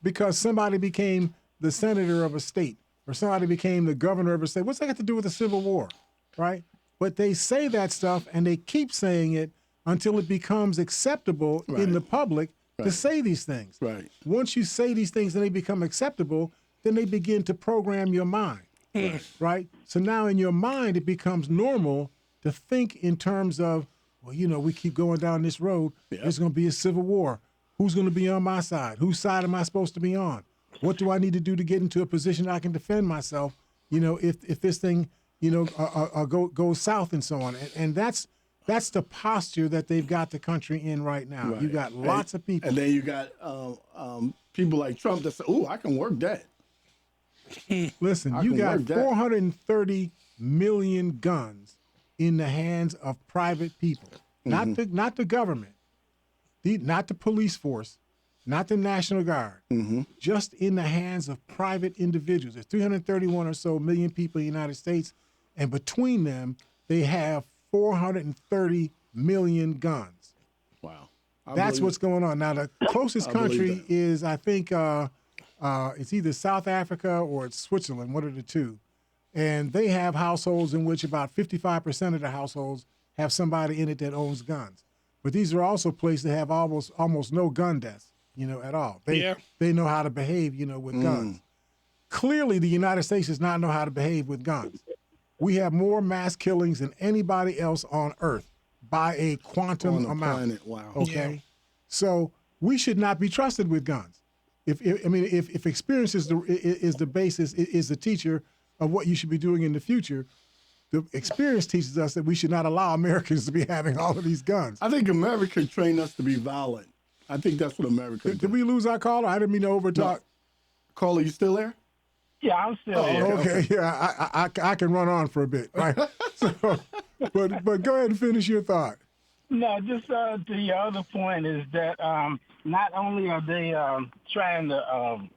because somebody became the senator of a state or somebody became the governor of a state? What's that got to do with the Civil War, right? but they say that stuff and they keep saying it until it becomes acceptable in the public to say these things. Right. Once you say these things and they become acceptable, then they begin to program your mind. Right? So now in your mind, it becomes normal to think in terms of, well, you know, we keep going down this road. There's going to be a civil war. Who's going to be on my side? Whose side am I supposed to be on? What do I need to do to get into a position I can defend myself, you know, if this thing, you know, goes south and so on. And that's the posture that they've got the country in right now. Right. You got lots of people. And then you got people like Trump that say, "Oh, I can work that." Listen, you got 430 million guns in the hands of private people, not the government, not the police force, not the National Guard, just in the hands of private individuals. There's 331 or so million people in the United States, and between them, they have 430 million guns. Wow. That's what's going on. Now, the closest country is, I think, it's either South Africa or it's Switzerland, one of the two. And they have households in which about 55% of the households have somebody in it that owns guns. But these are also places that have almost no gun deaths, you know, at all. They know how to behave, you know, with guns. Clearly, the United States does not know how to behave with guns. We have more mass killings than anybody else on Earth by a quantum amount. Planet. Wow. Okay, so we should not be trusted with guns. If experience is the basis, is the teacher of what you should be doing in the future, the experience teaches us that we should not allow Americans to be having all of these guns. I think America trained us to be violent. I think that's what America did. We lose our caller? I didn't mean to overtalk. No. Caller, you still there? Yeah, I'm still here. Okay, yeah, I can run on for a bit, right? So, but go ahead and finish your thought. No, just to your other point is that not only are they trying to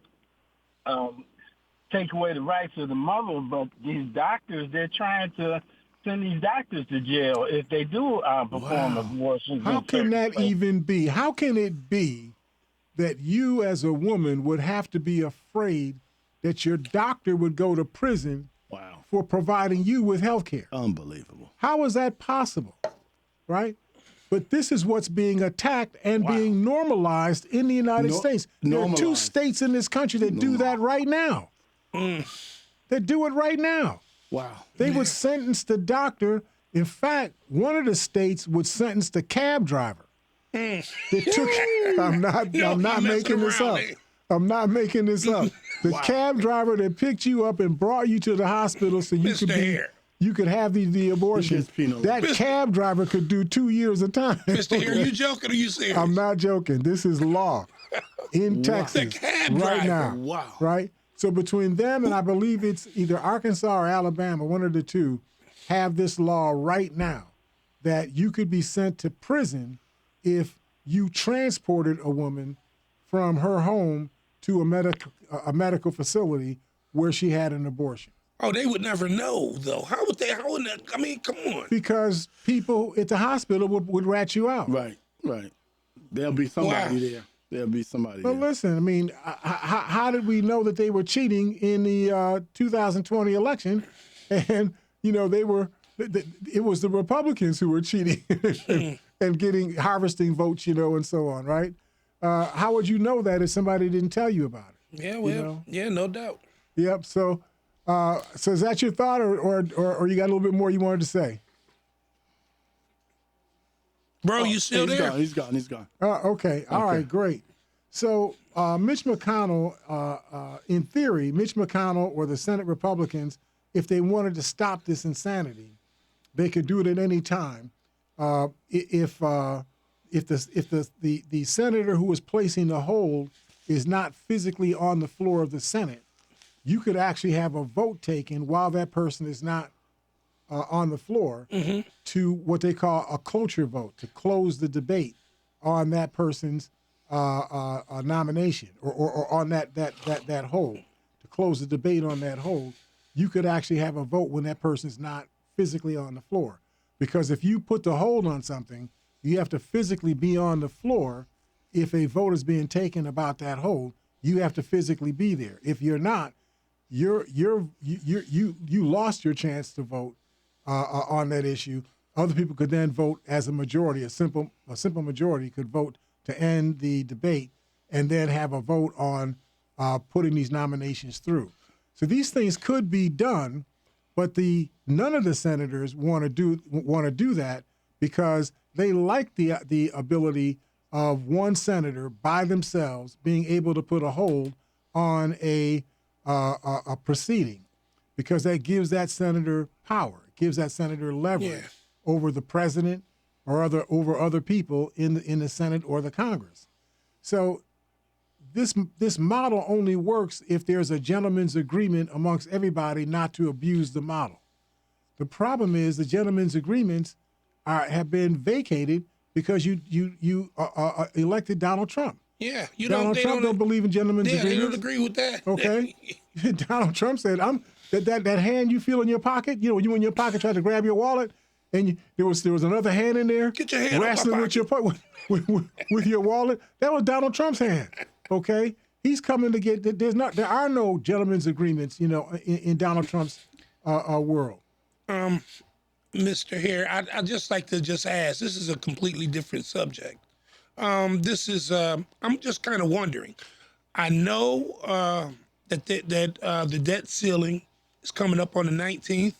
take away the rights of the mother, but these doctors, they're trying to send these doctors to jail if they do perform abortions. How can that even be? How can it be that you as a woman would have to be afraid that your doctor would go to prison for providing you with health care? Unbelievable. How is that possible, right? But this is what's being attacked and being normalized in the United States. There are 2 states in this country that do that right now. They do it right now. Wow. They would sentence the doctor. In fact, one of the states would sentence the cab driver. I'm not making this up. I'm not making this up. The cab driver that picked you up and brought you to the hospital so you could have the abortion. That cab driver could do 2 years of time. Mr. Hare, are you joking or are you serious? I'm not joking. This is law in Texas right now. Wow. Right? So between them and I believe it's either Arkansas or Alabama, one of the two, have this law right now that you could be sent to prison if you transported a woman from her home to a medical facility where she had an abortion. Oh, they would never know, though. How would they? I mean, come on. Because people at the hospital would rat you out. Right. There'll be somebody there. There'll be somebody there. But listen, I mean, how did we know that they were cheating in the 2020 election? And, you know, it was the Republicans who were cheating and harvesting votes, you know, and so on, right? How would you know that if somebody didn't tell you about it? Yeah, well, you know? Yeah, no doubt. Yep. So is that your thought, or you got a little bit more you wanted to say? Bro, you still there? He's gone. Okay. All right, great. So Mitch McConnell, in theory, Mitch McConnell or the Senate Republicans, if they wanted to stop this insanity, they could do it at any time. If the senator who was placing the hold is not physically on the floor of the Senate, you could actually have a vote taken while that person is not on the floor to what they call a cloture vote, to close the debate on that person's nomination or on that hold, to close the debate on that hold. You could actually have a vote when that person is not physically on the floor. Because if you put the hold on something, you have to physically be on the floor. If a vote is being taken about that hold, you have to physically be there. If you're not, you lost your chance to vote, on that issue. Other people could then vote as a majority. A simple majority could vote to end the debate, and then have a vote on putting these nominations through. So these things could be done, but none of the senators want to do that because they like the ability of one senator by themselves being able to put a hold on a proceeding, because that gives that senator power, it gives that senator leverage over the president or over other people in the Senate or the Congress. So this model only works if there's a gentleman's agreement amongst everybody not to abuse the model. The problem is the gentleman's agreements have been vacated because you elected Donald Trump. Yeah, Donald Trump don't believe in gentlemen's agreements. Yeah, they don't agree with that. Okay, Donald Trump said, that hand you feel in your pocket. You in your pocket tried to grab your wallet, and there was another hand in there. Get your hand wrestling with your with your wallet. That was Donald Trump's hand. Okay, he's coming to get. There are no gentlemen's agreements. In Donald Trump's world. Mr. Hare, I'd just like to ask. This is a completely different subject. I'm just kind of wondering. I know that the debt ceiling is coming up on the 19th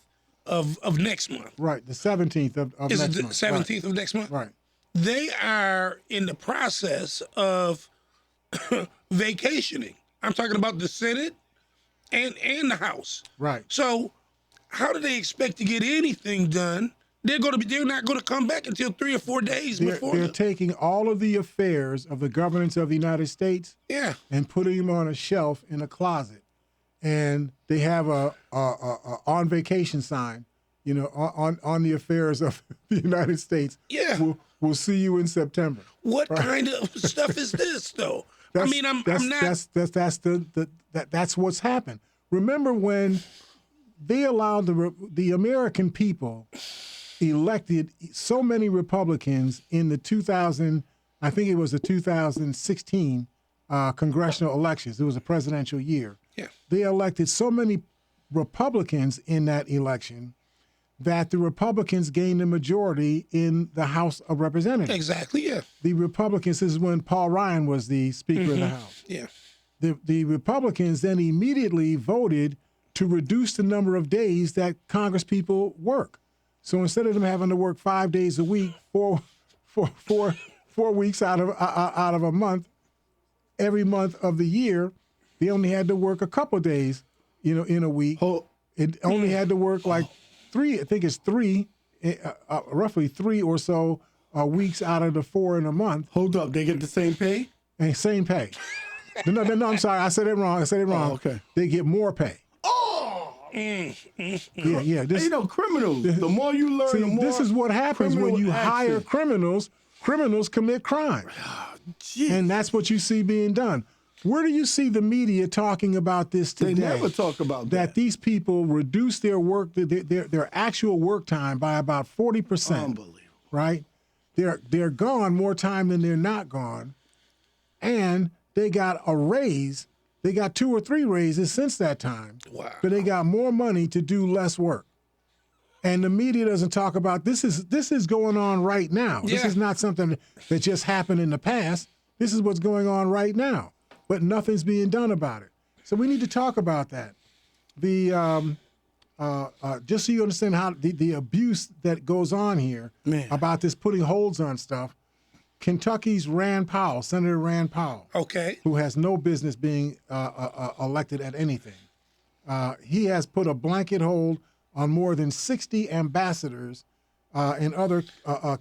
of next month. Right, the 17th of is next it the month. 17th right. of next month? Right. They are in the process of vacationing. I'm talking about the Senate and the House. Right. So how do they expect to get anything done? They're not going to come back until 3 or 4 days before. They're taking all of the affairs of the governance of the United States and putting them on a shelf in a closet. And they have a on vacation sign, on the affairs of the United States. Yeah. We'll see you in September. What kind of stuff is this, though? I'm not. That's what's happened. Remember when they allowed the American people elected so many Republicans in the 2016 congressional elections. It was a presidential year. Yeah. They elected so many Republicans in that election that the Republicans gained a majority in the House of Representatives. Exactly, yeah. The Republicans, this is when Paul Ryan was the Speaker of the House. Yeah. The Republicans then immediately voted to reduce the number of days that Congress people work. So instead of them having to work 5 days a week, four weeks out of a month, every month of the year, they only had to work a couple days, in a week. It only had to work like roughly 3 or so weeks out of the 4 in a month. Hold up, they get the same pay? And same pay. No, I'm sorry, I said it wrong. Oh, okay. They get more pay. Yeah. Criminals. The more you learn, the more. This is what happens when you hire criminals. Criminals commit crime, and that's what you see being done. Where do you see the media talking about this today? They never talk about that. These people reduce their work, their actual work time by about 40%. Unbelievable. Right? They're gone more time than they're not gone, and they got a raise. They got 2 or 3 raises since that time. Wow. But they got more money to do less work. And the media doesn't talk about this is going on right now. Yeah. This is not something that just happened in the past. This is what's going on right now. But nothing's being done about it. So we need to talk about that. Just so you understand how the abuse that goes on here about this putting holds on stuff. Kentucky's Senator Rand Powell, who has no business being elected at anything, he has put a blanket hold on more than 60 ambassadors and other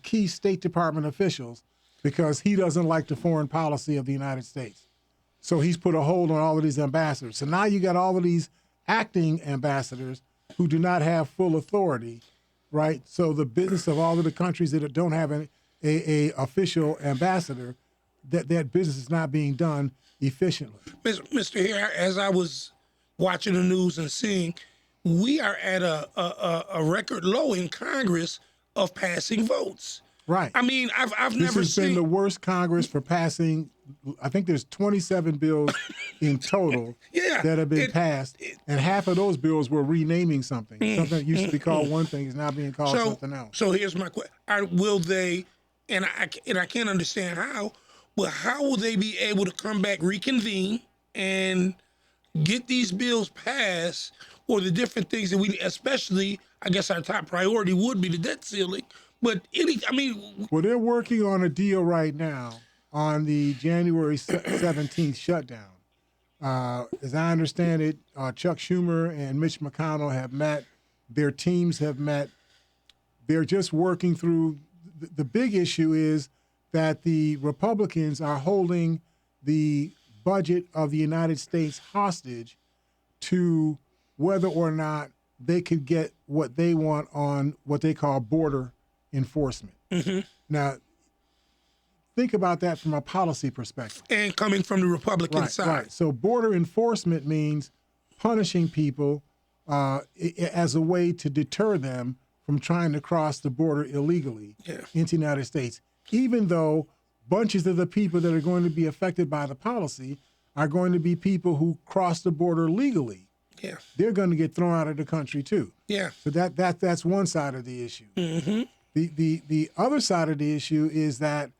key State Department officials because he doesn't like the foreign policy of the United States. So he's put a hold on all of these ambassadors. So now you got all of these acting ambassadors who do not have full authority, right? So the business of all of the countries that don't have a official ambassador, that business is not being done efficiently. Mr. Hare, as I was watching the news and seeing, we are at a record low in Congress of passing votes. Right. I mean, I've This never has seen been the worst Congress for passing. I think there's 27 bills in total Yeah, that have been passed, and half of those bills were renaming something. Something that used to be called one thing is now being called something else. So here's my question: will they? And I can't understand how. But how will they be able to come back, reconvene, and get these bills passed, or the different things that we, especially, I guess our top priority would be the debt ceiling. But Well, they're working on a deal right now on the January 17th shutdown. As I understand it, Chuck Schumer and Mitch McConnell have met. Their teams have met. They're just working through. The big issue is that the Republicans are holding the budget of the United States hostage to whether or not they could get what they want on what they call border enforcement. Now, think about that from a policy perspective. And coming from the Republican side. Right. So border enforcement means punishing people as a way to deter them from trying to cross the border illegally into the United States, even though bunches of the people that are going to be affected by the policy are going to be people who cross the border legally. Yeah. They're going to get thrown out of the country too. Yeah. So that's one side of the issue. The other side of the issue is that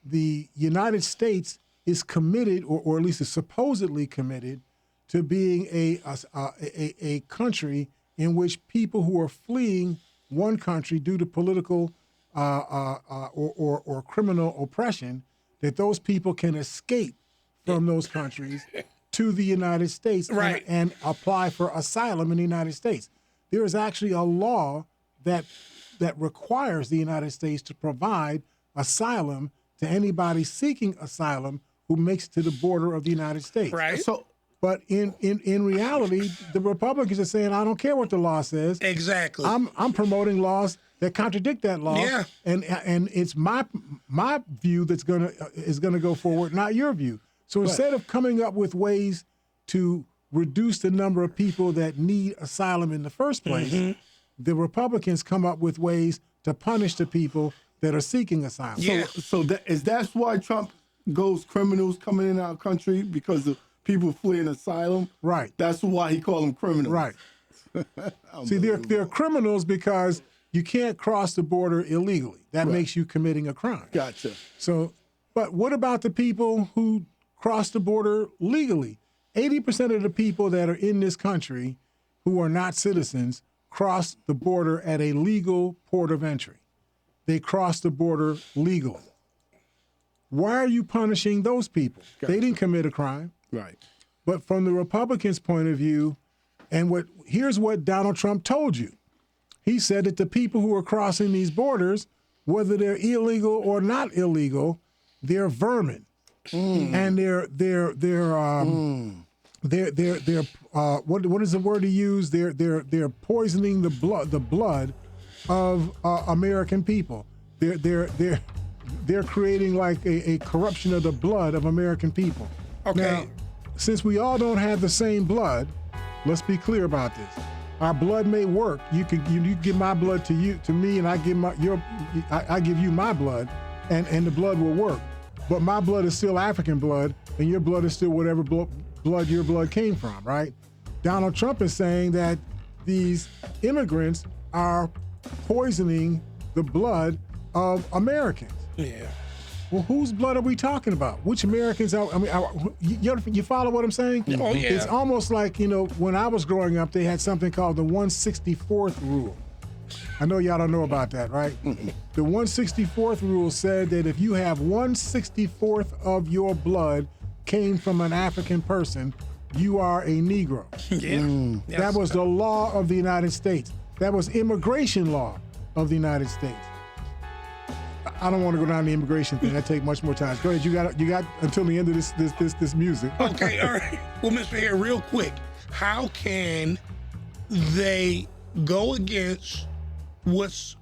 the United States is committed, or at least is supposedly committed, to being a country in which people who are fleeing one country due to political or criminal oppression, that those people can escape from those countries to the United States and apply for asylum in the United States. There is actually a law that requires the United States to provide asylum to anybody seeking asylum who makes it to the border of the United States. Right. But in reality, the Republicans are saying, I don't care what the law says. Exactly. I'm promoting laws that contradict that law. Yeah. And it's my view is gonna go forward, not your view. So instead of coming up with ways to reduce the number of people that need asylum in the first place, the Republicans come up with ways to punish the people that are seeking asylum. Yeah. So that's why Trump goes criminals coming in our country, because of people fleeing asylum. Right. That's why he called them criminals. Right. See, they're criminals because you can't cross the border illegally. That makes you committing a crime. Gotcha. So, but what about the people who cross the border legally? 80% of the people that are in this country who are not citizens cross the border at a legal port of entry. They cross the border legally. Why are you punishing those people? Gotcha. They didn't commit a crime. Right. But from the Republicans' point of view, here's what Donald Trump told you. He said that the people who are crossing these borders, whether they're illegal or not illegal, they're vermin, and they're what is the word he used? They're poisoning the blood of American people. They're creating like a corruption of the blood of American people. Okay. Now, since we all don't have the same blood, let's be clear about this. Our blood may work. You give my blood to me, and I give you my blood, and the blood will work. But my blood is still African blood, and your blood is still whatever blood your blood came from, right? Donald Trump is saying that these immigrants are poisoning the blood of Americans. Yeah. Well, whose blood are we talking about? Which Americans are? I mean, you follow what I'm saying? Oh, yeah. It's almost like, when I was growing up, they had something called the 164th rule. I know y'all don't know about that, right? The 164th rule said that if you have 1/64th of your blood came from an African person, you are a Negro. Yeah. Yes. That was the law of the United States. That was immigration law of the United States. I don't want to go down the immigration thing. That take much more time. Go ahead. You got until the end of this music. Okay, all right. Well, Mr. Hare, real quick, how can they go against what's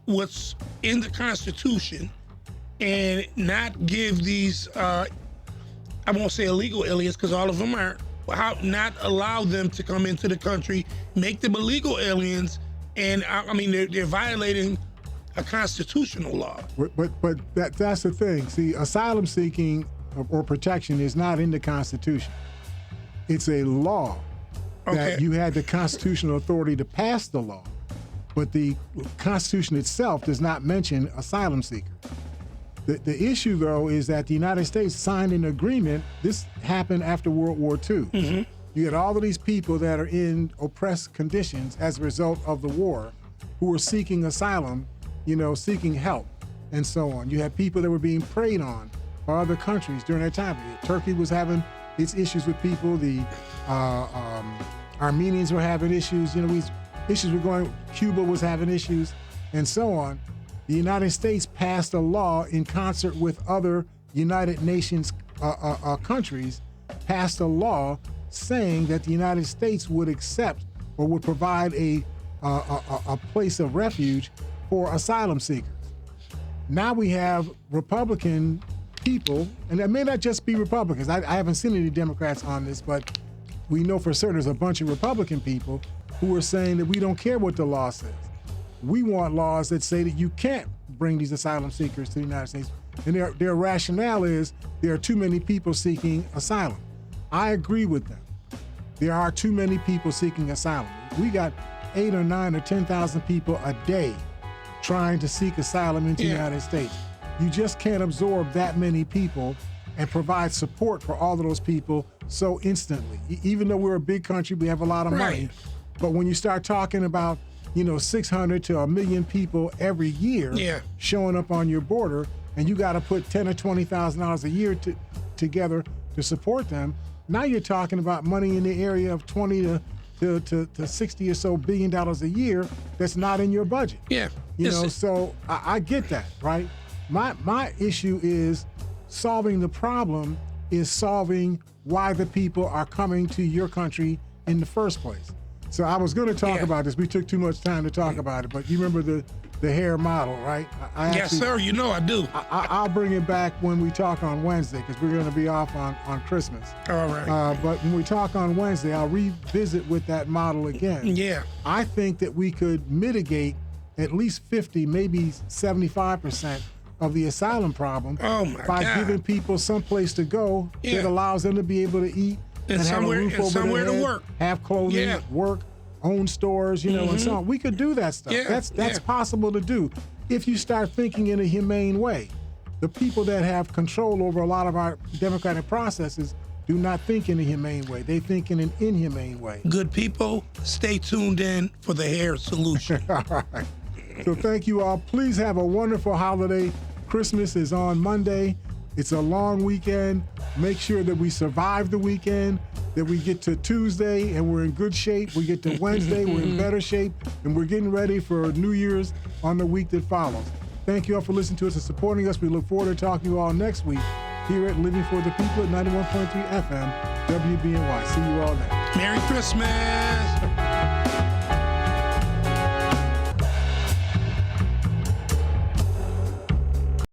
in the Constitution and not give these I won't say illegal aliens, because all of them aren't, but how not allow them to come into the country, make them illegal aliens, and I mean they're violating a constitutional law. But that's the thing. See, asylum seeking or protection is not in the Constitution. It's a law that you had the constitutional authority to pass the law, but the Constitution itself does not mention asylum seekers. The issue, though, is that the United States signed an agreement. This happened after World War II. You had all of these people that are in oppressed conditions as a result of the war who were seeking asylum, seeking help, and so on. You had people that were being preyed on by other countries during that time. Turkey was having its issues with people. The Armenians were having issues. Issues were going. Cuba was having issues, and so on. The United States passed a law in concert with other United Nations countries, passed a law saying that the United States would accept or would provide a place of refuge for asylum seekers. Now we have Republican people, and it may not just be Republicans. I haven't seen any Democrats on this, but we know for certain there's a bunch of Republican people who are saying that we don't care what the law says. We want laws that say that you can't bring these asylum seekers to the United States. And their rationale is there are too many people seeking asylum. I agree with them. There are too many people seeking asylum. We got 8 or 9 or 10,000 people a day trying to seek asylum into the United States. You just can't absorb that many people and provide support for all of those people so instantly. Even though we're a big country, we have a lot of money. But when you start talking about 600 to 1 million people every year showing up on your border, and you got to put $10,000 or $20,000 a year together to support them. Now you're talking about money in the area of 20 to 60 or so $billion a year that's not in your budget. So I get that, right? My issue is solving the problem is solving why the people are coming to your country in the first place. So I was going to talk about this. We took too much time to talk about it, but you remember the hair model, right? Yes, sir. I do. I'll bring it back when we talk on Wednesday because we're going to be off on Christmas. All right. But when we talk on Wednesday, I'll revisit with that model again. Yeah. I think that we could mitigate at least 50, maybe 75% of the asylum problem by giving people some place to go that allows them to be able to eat and have a roof over their head, work, have clothing, work, own stores, and so on. We could do that stuff. That's possible to do if you start thinking in a humane way. The people that have control over a lot of our democratic processes do not think in a humane way. They think in an inhumane way. Good people, stay tuned in for the hair solution. All right. So thank you all. Please have a wonderful holiday. Christmas is on Monday. It's a long weekend. Make sure that we survive the weekend, that we get to Tuesday and we're in good shape. We get to Wednesday, we're in better shape, and we're getting ready for New Year's on the week that follows. Thank you all for listening to us and supporting us. We look forward to talking to you all next week here at Living for the People at 91.3 FM, WBNY. See you all then. Merry Christmas.